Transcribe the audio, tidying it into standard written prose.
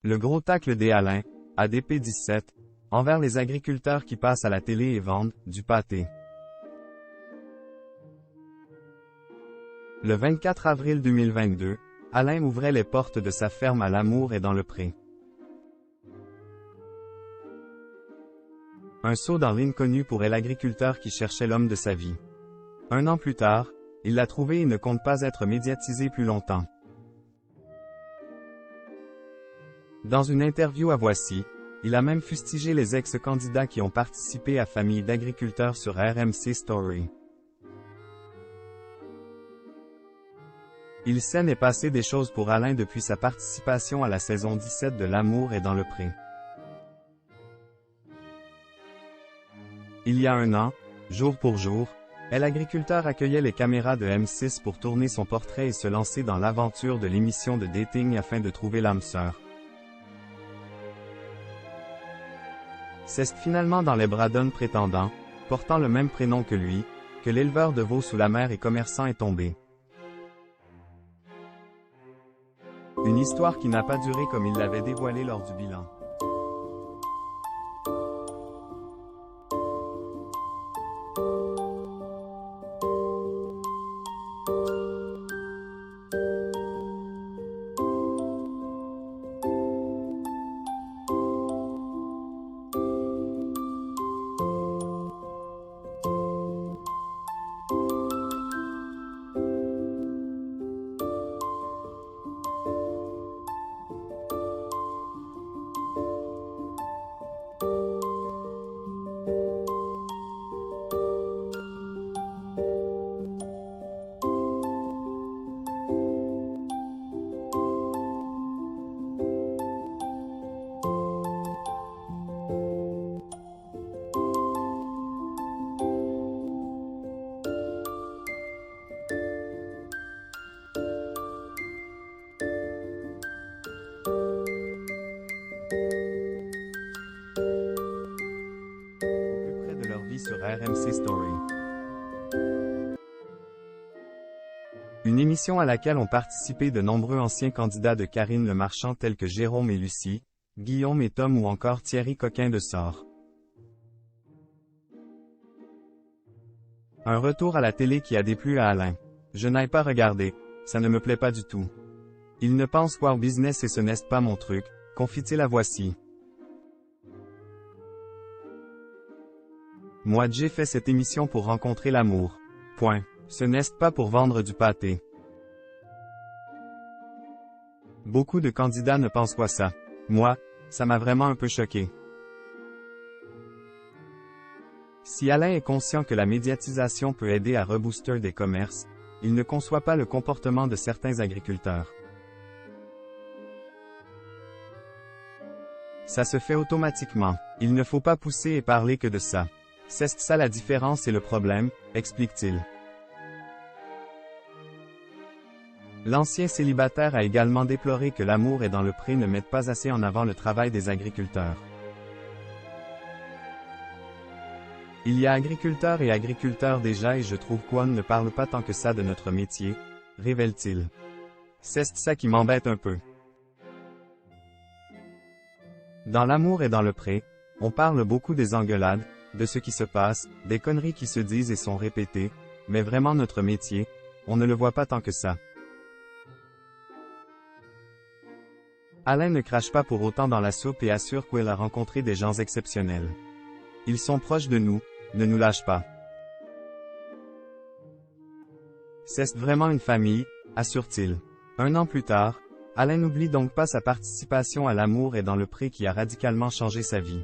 Le gros tacle des Alain, ADP 17, envers les agriculteurs qui passent à la télé et vendent du pâté. Le 24 avril 2022, Alain ouvrait les portes de sa ferme à Lamour et dans le Pré. Un saut dans l'inconnu pour l'agriculteur qui cherchait l'homme de sa vie. 1 an plus tard, il l'a trouvé et ne compte pas être médiatisé plus longtemps. Dans une interview à Voici, il a même fustigé les ex-candidats qui ont participé à Famille d'agriculteurs sur RMC Story. Il s'est passé des choses pour Alain depuis sa participation à la saison 17 de Lamour et dans le Pré. Il y a 1 an, jour pour jour, l'agriculteur accueillait les caméras de M6 pour tourner son portrait et se lancer dans l'aventure de l'émission de dating afin de trouver l'âme sœur. C'est finalement dans les bras d'un prétendant, portant le même prénom que lui, que l'éleveur de veaux sous la mer et commerçant est tombé. Une histoire qui n'a pas duré comme il l'avait dévoilé lors du bilan. Sur RMC Story. Une émission à laquelle ont participé de nombreux anciens candidats de Karine Le Marchand tels que Jérôme et Lucie, Guillaume et Tom ou encore Thierry Coquin de Sort. Un retour à la télé qui a déplu à Alain. Je n'aille pas regarder, ça ne me plaît pas du tout. Il ne pense quoi au business et ce n'est pas mon truc, confie-t-il à Voici. Moi j'ai fait cette émission pour rencontrer l'amour. Point. Ce n'est pas pour vendre du pâté. Beaucoup de candidats ne pensent pas ça. Moi, ça m'a vraiment un peu choqué. Si Alain est conscient que la médiatisation peut aider à rebooster des commerces, il ne conçoit pas le comportement de certains agriculteurs. Ça se fait automatiquement. Il ne faut pas pousser et parler que de ça. C'est ça la différence et le problème, explique-t-il. L'ancien célibataire a également déploré que Lamour et dans le Pré ne mettent pas assez en avant le travail des agriculteurs. Il y a agriculteurs et agriculteurs déjà et je trouve qu'on ne parle pas tant que ça de notre métier, révèle-t-il. C'est ça qui m'embête un peu. Dans Lamour et dans le Pré, on parle beaucoup des engueulades, de ce qui se passe, des conneries qui se disent et sont répétées, mais vraiment notre métier, on ne le voit pas tant que ça. Alain ne crache pas pour autant dans la soupe et assure qu'il a rencontré des gens exceptionnels. Ils sont proches de nous, ne nous lâchent pas. C'est vraiment une famille, assure-t-il. 1 an plus tard, Alain n'oublie donc pas sa participation à Lamour et dans le Pré qui a radicalement changé sa vie.